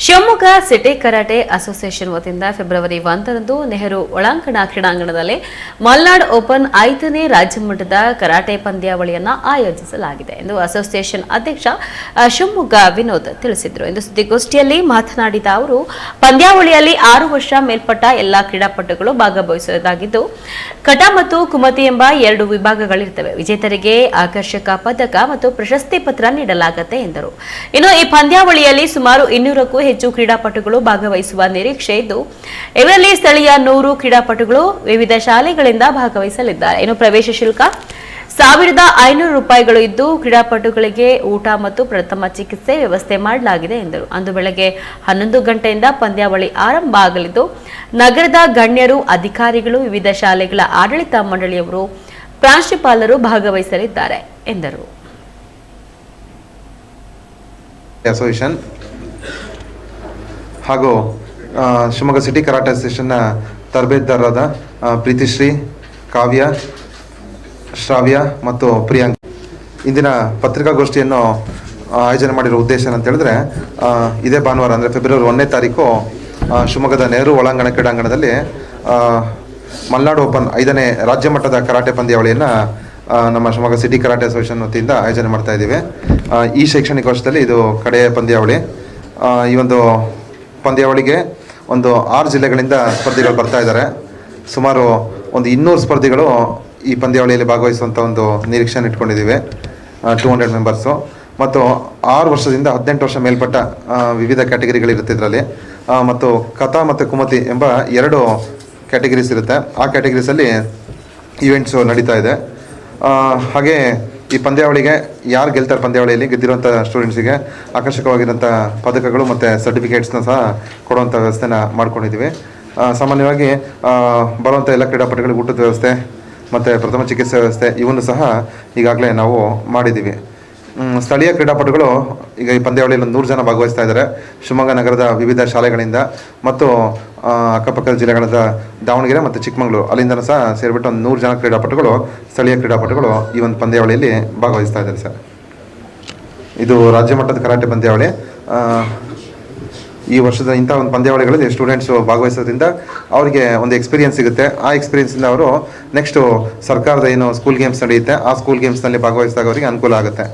Shivamogga city karate association ವತಿಯಿಂದ February 1ರಂದು Nehru ಒಳಾಂಗಣ ಕ್ರೀಡಾಂಗಣದಲ್ಲಿ ಮಲ್ನಾಡ್ ಓಪನ್ 5ನೇ ರಾಜ್ಯ ಮಟ್ಟದ ಕರಾಟೆ ಪಂದ್ಯಾವಳಿಯನ್ನು ಆಯೋಜಿಸಲಾಗಿದೆ ಎಂದು ಅಸೋಸಿಯೇಷನ್ ಅಧ್ಯಕ್ಷ ಶಿವಮೊಗ್ಗ ವಿನೋದ್ ತಿಳಿಸಿದರು. ಎಂದು ಸುದ್ದಿಗೋಷ್ಠಿಯಲ್ಲಿ ಮಾತನಾಡಿದ ಅವರು, ಪಂದ್ಯಾವಳಿಯಲ್ಲಿ 6 ವರ್ಷ ಮೇಲ್ಪಟ್ಟ ಎಲ್ಲಾ ಕ್ರೀಡಾಪಟುಗಳು ಭಾಗವಹಿಸುವುದಾಗಿದ್ದು, ಕಟ ಮತ್ತು ಕುಮತಿ ಎಂಬ 2 ವಿಭಾಗಗಳಿರುತ್ತವೆ. ವಿಜೇತರಿಗೆ ಆಕರ್ಷಕ ಪದಕ ಮತ್ತು ಪ್ರಶಸ್ತಿ ಪತ್ರ ನೀಡಲಾಗುತ್ತೆ ಎಂದರು. ಇನ್ನು ಈ ಪಂದ್ಯಾವಳಿಯಲ್ಲಿ ಸುಮಾರು 200ಕ್ಕೂ ಹೆಚ್ಚು ಕ್ರೀಡಾಪಟುಗಳು ಭಾಗವಹಿಸುವ ನಿರೀಕ್ಷೆ ಇದ್ದು, ಇವರಲ್ಲಿ ಸ್ಥಳೀಯ 100 ಕ್ರೀಡಾಪಟುಗಳು ವಿವಿಧ ಶಾಲೆಗಳಿಂದ ಭಾಗವಹಿಸಲಿದ್ದಾರೆ. ಇನ್ನು ಪ್ರವೇಶ ಶುಲ್ಕ ₹1,500 ಇದ್ದು, ಕ್ರೀಡಾಪಟುಗಳಿಗೆ ಊಟ ಮತ್ತು ಪ್ರಥಮ ಚಿಕಿತ್ಸೆ ವ್ಯವಸ್ಥೆ ಮಾಡಲಾಗಿದೆ ಎಂದರು. ಅಂದು ಬೆಳಗ್ಗೆ 11 ಗಂಟೆಯಿಂದ ಪಂದ್ಯಾವಳಿ ಆರಂಭ ಆಗಲಿದ್ದು, ನಗರದ ಗಣ್ಯರು, ಅಧಿಕಾರಿಗಳು, ವಿವಿಧ ಶಾಲೆಗಳ ಆಡಳಿತ ಮಂಡಳಿಯವರು, ಪ್ರಾಂಶುಪಾಲರು ಭಾಗವಹಿಸಲಿದ್ದಾರೆ ಎಂದರು. ಅಸೋಸಿಯೇಷನ್ ಹಾಗೂ ಶಿವಮೊಗ್ಗ ಸಿಟಿ ಕರಾಟೆ ಅಸೋಸಿಯೇಷನ್ನ ತರಬೇತುದಾರರಾದ ಪ್ರೀತಿಶ್ರೀ, ಕಾವ್ಯ, ಶ್ರಾವ್ಯ ಮತ್ತು ಪ್ರಿಯಾಂಕ್ ಇಂದಿನ ಪತ್ರಿಕಾಗೋಷ್ಠಿಯನ್ನು ಆಯೋಜನೆ ಮಾಡಿರೋ ಉದ್ದೇಶ ಅಂತ ಹೇಳಿದ್ರೆ, ಇದೇ ಭಾನುವಾರ ಅಂದರೆ ಫೆಬ್ರವರಿ 1ನೇ ತಾರೀಕು ಶಿವಮೊಗ್ಗದ ನೆಹರು ಒಳಾಂಗಣ ಕ್ರೀಡಾಂಗಣದಲ್ಲಿ ಮಲ್ನಾಡ್ ಓಪನ್ 5ನೇ ರಾಜ್ಯ ಮಟ್ಟದ ಕರಾಟೆ ಪಂದ್ಯಾವಳಿಯನ್ನು ನಮ್ಮ ಶಿವಮೊಗ್ಗ ಸಿಟಿ ಕರಾಟೆ ಅಸೋಸಿಯೇಷನ್ ವತಿಯಿಂದ ಆಯೋಜನೆ ಮಾಡ್ತಾ ಇದ್ದೀವಿ. ಈ ಶೈಕ್ಷಣಿಕ ವರ್ಷದಲ್ಲಿ ಇದು ಕಡೆಯ ಪಂದ್ಯಾವಳಿ. ಈ ಒಂದು ಪಂದ್ಯಾವಳಿಗೆ 6 ಜಿಲ್ಲೆಗಳಿಂದ ಸ್ಪರ್ಧಿಗಳು ಬರ್ತಾ ಇದ್ದಾರೆ. ಸುಮಾರು 200 ಸ್ಪರ್ಧಿಗಳು ಈ ಪಂದ್ಯಾವಳಿಯಲ್ಲಿ ಭಾಗವಹಿಸುವಂಥ ಒಂದು ನಿರೀಕ್ಷೆಯನ್ನು ಇಟ್ಕೊಂಡಿದ್ದೀವಿ. 200 ಮೆಂಬರ್ಸು ಮತ್ತು 6 ವರ್ಷದಿಂದ 18 ವರ್ಷ ಮೇಲ್ಪಟ್ಟ ವಿವಿಧ ಕ್ಯಾಟಗರಿಗಳಿರುತ್ತೆ ಇದರಲ್ಲಿ. ಮತ್ತು ಕಥಾ ಮತ್ತು ಕುಮತಿ ಎಂಬ 2 ಕ್ಯಾಟಗರೀಸ್ ಇರುತ್ತೆ. ಆ ಕ್ಯಾಟಗರೀಸಲ್ಲಿ ಈವೆಂಟ್ಸು ನಡೀತಾ ಇದೆ. ಹಾಗೆ ಈ ಪಂದ್ಯಾವಳಿಗೆ ಯಾರು ಗೆಲ್ತಾರೆ, ಪಂದ್ಯಾವಳಿಯಲ್ಲಿ ಗೆದ್ದಿರುವಂಥ ಸ್ಟೂಡೆಂಟ್ಸಿಗೆ ಆಕರ್ಷಕವಾಗಿರೋಂಥ ಪದಕಗಳು ಮತ್ತು ಸರ್ಟಿಫಿಕೇಟ್ಸ್ನ ಸಹ ಕೊಡುವಂಥ ವ್ಯವಸ್ಥೆನ ಮಾಡ್ಕೊಂಡಿದ್ದೀವಿ. ಸಾಮಾನ್ಯವಾಗಿ ಬರುವಂಥ ಎಲ್ಲ ಕ್ರೀಡಾಪಟುಗಳಿಗೆ ಊಟದ ವ್ಯವಸ್ಥೆ ಮತ್ತು ಪ್ರಥಮ ಚಿಕಿತ್ಸೆ ವ್ಯವಸ್ಥೆ ಇವನ್ನು ಸಹ ಈಗಾಗಲೇ ನಾವು ಮಾಡಿದ್ದೀವಿ. ಸ್ಥಳೀಯ ಕ್ರೀಡಾಪಟುಗಳು ಈಗ ಈ ಪಂದ್ಯಾವಳಿಯಲ್ಲಿ 100 ಜನ ಭಾಗವಹಿಸ್ತಾ ಇದ್ದಾರೆ. ಶಿವಮೊಗ್ಗ ನಗರದ ವಿವಿಧ ಶಾಲೆಗಳಿಂದ ಮತ್ತು ಅಕ್ಕಪಕ್ಕದ ಜಿಲ್ಲೆಗಳಾದ ದಾವಣಗೆರೆ ಮತ್ತು ಚಿಕ್ಕಮಗಳೂರು ಅಲ್ಲಿಂದ ಸಹ ಸೇರಿಬಿಟ್ಟು 100 ಜನ ಕ್ರೀಡಾಪಟುಗಳು, ಸ್ಥಳೀಯ ಕ್ರೀಡಾಪಟುಗಳು ಈ ಒಂದು ಪಂದ್ಯಾವಳಿಯಲ್ಲಿ ಭಾಗವಹಿಸ್ತಾ ಇದ್ದಾರೆ ಸರ್. ಇದು ರಾಜ್ಯ ಮಟ್ಟದ ಕರಾಟೆ ಪಂದ್ಯಾವಳಿ. ಈ ವರ್ಷದ ಇಂಥ ಒಂದು ಪಂದ್ಯಾವಳಿಗಳಲ್ಲಿ ಸ್ಟೂಡೆಂಟ್ಸು ಭಾಗವಹಿಸೋದ್ರಿಂದ ಅವರಿಗೆ ಒಂದು ಎಕ್ಸ್ಪೀರಿಯನ್ಸ್ ಸಿಗುತ್ತೆ. ಆ ಎಕ್ಸ್ಪೀರಿಯನ್ಸಿಂದ ಅವರು ನೆಕ್ಸ್ಟು ಸರ್ಕಾರದ ಏನು ಸ್ಕೂಲ್ ಗೇಮ್ಸ್ ನಡೆಯುತ್ತೆ, ಆ ಸ್ಕೂಲ್ ಗೇಮ್ಸ್ನಲ್ಲಿ ಭಾಗವಹಿಸಿದಾಗ ಅವರಿಗೆ ಅನುಕೂಲ ಆಗುತ್ತೆ.